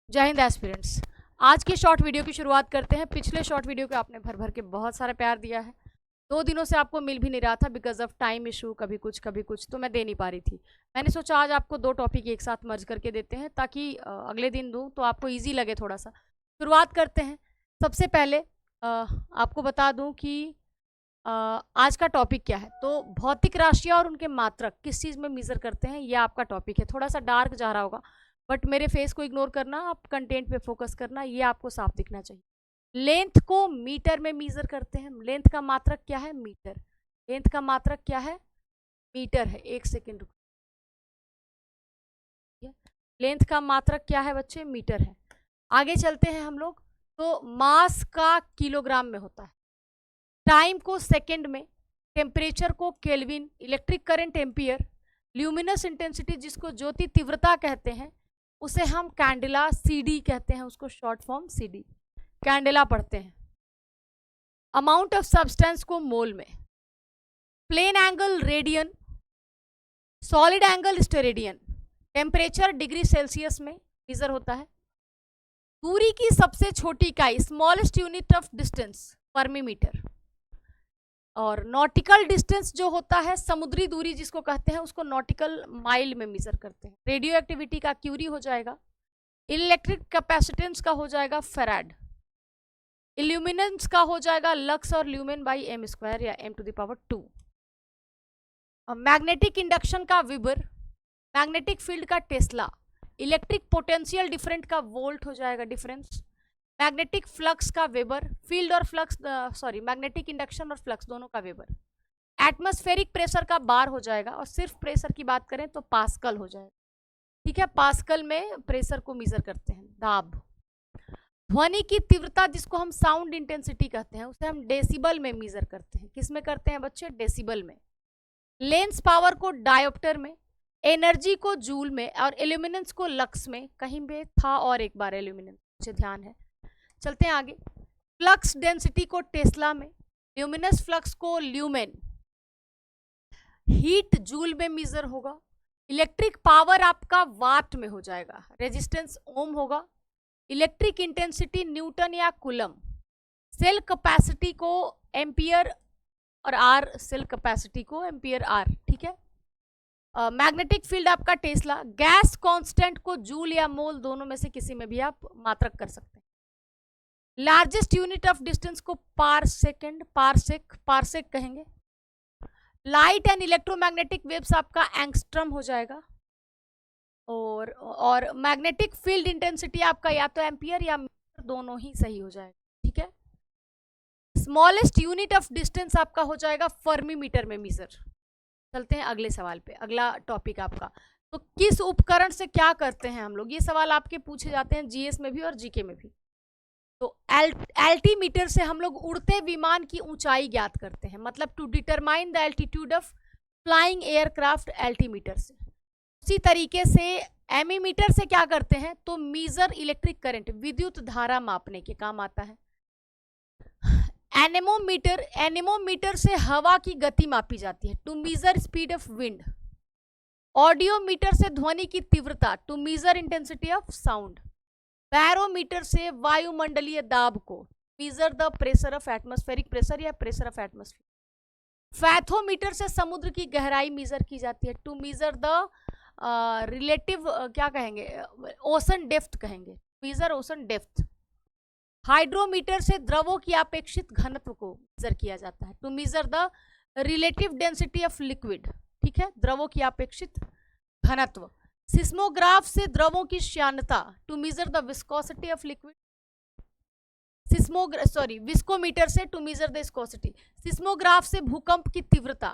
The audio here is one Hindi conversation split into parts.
जय हिंद एस्पिरेंट्स। आज के शॉर्ट वीडियो की शुरुआत करते हैं। पिछले शॉर्ट वीडियो को आपने भर भर के बहुत सारा प्यार दिया है। 2 दिनों से आपको मिल भी नहीं रहा था बिकॉज ऑफ टाइम इशू, कभी कुछ तो मैं दे नहीं पा रही थी। मैंने सोचा आज आपको 2 टॉपिक एक साथ मर्ज करके देते हैं ताकि अगले दिन दूँ तो आपको ईजी लगे थोड़ा सा। शुरुआत करते हैं। सबसे पहले आपको बता दूँ कि आज का टॉपिक क्या है। तो भौतिक राशियाँ और उनके मात्रक किस चीज़ में मेजर करते हैं, यह आपका टॉपिक है। थोड़ा सा डार्क जा रहा होगा बट मेरे फेस को इग्नोर करना, आप कंटेंट पे फोकस करना, ये आपको साफ दिखना चाहिए। लेंथ को मीटर में मेजर करते हैं। लेंथ का मात्रक क्या है? मीटर। लेंथ का मात्रक क्या है? मीटर है। एक सेकेंड रुकिए। लेंथ का मात्रक क्या है बच्चे? मीटर है। आगे चलते हैं हम लोग। तो मास का किलोग्राम में होता है, टाइम को सेकेंड में, टेम्परेचर को kelvin, electric current ampere, luminous intensity जिसको ज्योति तीव्रता कहते हैं उसे हम कैंडेला सीडी कहते हैं, उसको शॉर्ट फॉर्म सीडी कैंडेला पढ़ते हैं। अमाउंट ऑफ सब्सटेंस को मोल में, plane angle radian, solid angle steradian, temperature degree Celsius में मेजर होता है। दूरी की सबसे छोटी इकाई smallest unit of distance fermimeter, और नॉटिकल डिस्टेंस जो होता है समुद्री दूरी जिसको कहते हैं उसको नॉटिकल माइल में मेजर करते हैं। रेडियो एक्टिविटी का क्यूरी हो जाएगा। इलेक्ट्रिक कैपेसिटेंस का हो जाएगा फेराड। इल्यूमिनेंस का हो जाएगा लक्स और ल्यूमेन बाई एम स्क्वायर या m⁻²। मैग्नेटिक इंडक्शन का विबर, मैग्नेटिक फील्ड का टेस्ला, इलेक्ट्रिक पोटेंशियल डिफरेंट का वोल्ट हो जाएगा डिफरेंस, मैग्नेटिक फ्लक्स का वेबर, फील्ड और फ्लक्स मैग्नेटिक इंडक्शन और फ्लक्स दोनों का वेबर, एटमॉस्फेरिक प्रेशर का बार हो जाएगा, और सिर्फ प्रेशर की बात करें तो पास्कल हो जाएगा। ठीक है, पास्कल में प्रेशर को मेजर करते हैं। दाब, ध्वनि की तीव्रता जिसको हम साउंड इंटेंसिटी कहते हैं उसे हम डेसिबल में मेजर करते हैं। किस में करते हैं बच्चे? डेसिबल में। लेंस पावर को डायोप्टर में, एनर्जी को जूल में, और इल्यूमिनेंस को लक्स में। कहीं पे था और एक बार इल्यूमिनेंस, मुझे ध्यान है। चलते हैं आगे। फ्लक्स डेंसिटी को टेस्ला में, ल्यूमिनस फ्लक्स को ल्यूमेन, हीट जूल में मेजर होगा। इलेक्ट्रिक पावर आपका वाट में हो जाएगा। रेजिस्टेंस ओम होगा। इलेक्ट्रिक इंटेंसिटी न्यूटन या कूलम। सेल कैपेसिटी को एम्पियर और आर, सेल कैपेसिटी को एम्पियर आर। ठीक है। मैग्नेटिक फील्ड आपका टेस्ला। गैस कांस्टेंट को जूल या मोल, दोनों में से किसी में भी आप मात्रक कर सकते हैं। लार्जेस्ट यूनिट ऑफ डिस्टेंस को पार सेकेंड, पारसेक कहेंगे। लाइट एंड इलेक्ट्रोमैग्नेटिक वेव्स आपका एंगस्ट्रम हो जाएगा। और मैग्नेटिक फील्ड इंटेंसिटी आपका या तो एम्पियर या मीटर, दोनों ही सही हो जाएगा। ठीक है। स्मॉलेस्ट यूनिट ऑफ डिस्टेंस आपका हो जाएगा फर्मीमीटर में मेजर। चलते हैं अगले सवाल पे। अगला टॉपिक आपका, तो किस उपकरण से क्या करते हैं हम लोग, ये सवाल आपके पूछे जाते हैं जीएस में भी और जीके में भी। तो एल्टीमीटर से हम लोग उड़ते विमान की ऊंचाई ज्ञात करते हैं, मतलब to determine the altitude of flying aircraft altimeter से। उसी तरीके से एमीमीटर से क्या करते हैं, तो मीजर इलेक्ट्रिक करंट, विद्युत धारा मापने के काम आता है। एनेमोमीटर से हवा की गति मापी जाती है, to measure speed of wind. Audiometer से ध्वनि की तीव्रता, to measure intensity of sound. Barometer से वायुमंडलीय दाब को, measure the pressure of atmospheric pressure या प्रेशर ऑफ एटमॉस्फेयर। फैथोमीटर से समुद्र की गहराई मेजर की जाती है, टू मीजर द रिलेटिव क्या कहेंगे, ओशन डेप्थ कहेंगे, मीजर ओशन डेप्थ। हाइड्रोमीटर से द्रवों की अपेक्षित घनत्व को मेजर किया जाता है, to measure the relative density of liquid. ठीक है, द्रवों की अपेक्षित घनत्व। सिस्मोग्राफ से द्रवों की श्यानता, to measure the viscosity of liquid. Viscometer से to measure the viscosity. Seismograph से भूकंप की तीव्रता,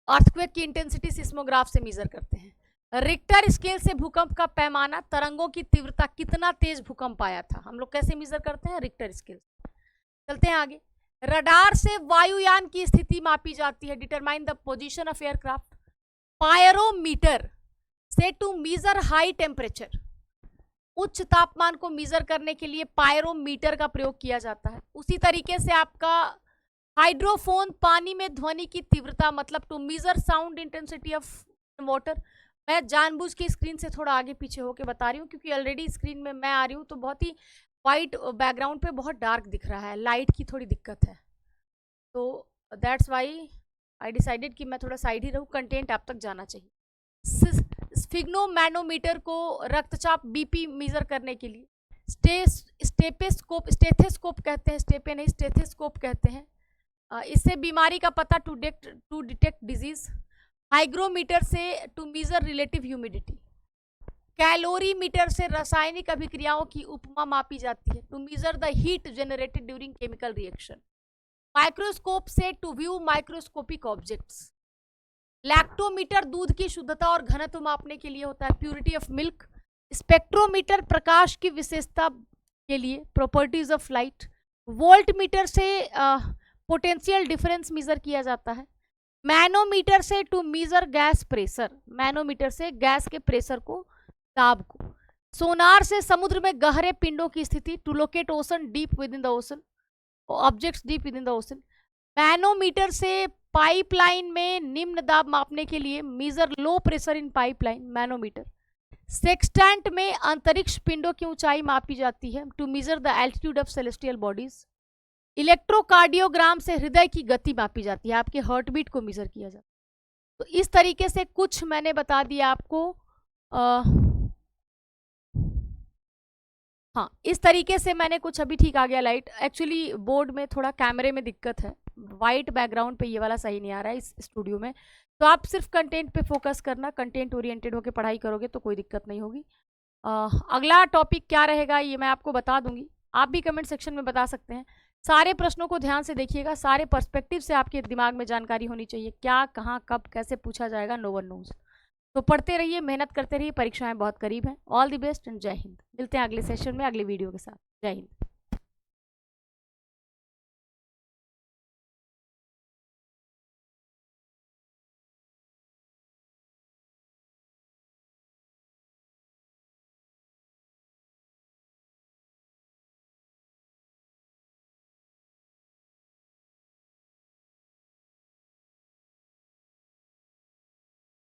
अर्थक्वेक की इंटेंसिटी सिस्मोग्राफ से मेजर करते हैं। रिक्टर स्केल से भूकंप का पैमाना, तरंगों की तीव्रता, कितना तेज भूकंप आया था, हम लोग कैसे मेजर करते हैं, रिक्टर स्केल। चलते हैं आगे। रडार से वायुयान की स्थिति मापी जाती है, determine the position of aircraft. Pyrometer से टू मीजर हाई टेम्परेचर, उच्च तापमान को मीजर करने के लिए पायरोमीटर का प्रयोग किया जाता है। उसी तरीके से आपका हाइड्रोफोन पानी में ध्वनि की तीव्रता, मतलब to measure sound intensity of water. मैं जानबूझ के स्क्रीन से थोड़ा आगे पीछे होके बता रही हूँ क्योंकि ऑलरेडी स्क्रीन में मैं आ रही हूँ तो बहुत ही वाइट बैकग्राउंड पे बहुत डार्क दिख रहा है, लाइट की थोड़ी दिक्कत है, तो दैट्स वाई आई डिसाइडेड कि मैं थोड़ा साइड ही रहूँ, कंटेंट आप तक जाना चाहिए। स्फिग्नोमैनोमीटर को रक्तचाप बीपी मेजर करने के लिए स्टेथेस्कोप कहते हैं, स्टेपे नहीं स्टेथेस्कोप कहते हैं। इससे बीमारी का पता टू डिटेक्ट डिजीज। हाइग्रोमीटर से to measure relative humidity. Calorimeter से रासायनिक अभिक्रियाओं की उपमा मापी जाती है, to measure the heat generated during chemical reaction. Microscope से to view microscopic objects. Lactometer दूध की शुद्धता और घनत्व मापने के लिए होता है, प्यूरिटी ऑफ मिल्क। स्पेक्ट्रोमीटर प्रकाश की विशेषता के लिए, प्रॉपर्टीज ऑफ लाइट। वोल्टमीटर से पोटेंशियल डिफरेंस मेजर किया जाता है। मैनोमीटर से to measure gas pressure, manometer से गैस के प्रेशर को, दाब को। सोनार से समुद्र में गहरे पिंडों की स्थिति, to locate ocean deep within the ocean, objects deep within the ocean. Manometer से पाइपलाइन में निम्न दाब मापने के लिए, measure low pressure in pipeline, manometer. Sextant में अंतरिक्ष पिंडों की ऊंचाई मापी जाती है, to measure the altitude of celestial bodies. Electrocardiogram से हृदय की गति मापी जाती है, आपके हार्ट बीट को मेजर किया जाता है। तो इस तरीके से कुछ मैंने बता दिया आपको। हाँ, इस तरीके से मैंने कुछ, अभी ठीक आ गया लाइट। एक्चुअली बोर्ड में थोड़ा कैमरे में दिक्कत है, वाइट बैकग्राउंड पे ये वाला सही नहीं आ रहा है इस स्टूडियो में, तो आप सिर्फ कंटेंट पे फोकस करना, कंटेंट ओरिएंटेड होकर पढ़ाई करोगे तो कोई दिक्कत नहीं होगी। अगला टॉपिक क्या रहेगा ये मैं आपको बता दूंगी, आप भी कमेंट सेक्शन में बता सकते हैं। सारे प्रश्नों को ध्यान से देखिएगा, सारे पर्सपेक्टिव से आपके दिमाग में जानकारी होनी चाहिए, क्या कहाँ कब कैसे पूछा जाएगा, नो वन नोज। तो पढ़ते रहिए, मेहनत करते रहिए, परीक्षाएं बहुत करीब हैं। ऑल द बेस्ट एंड जय हिंद। मिलते हैं अगले सेशन में अगले वीडियो के साथ। जय हिंद।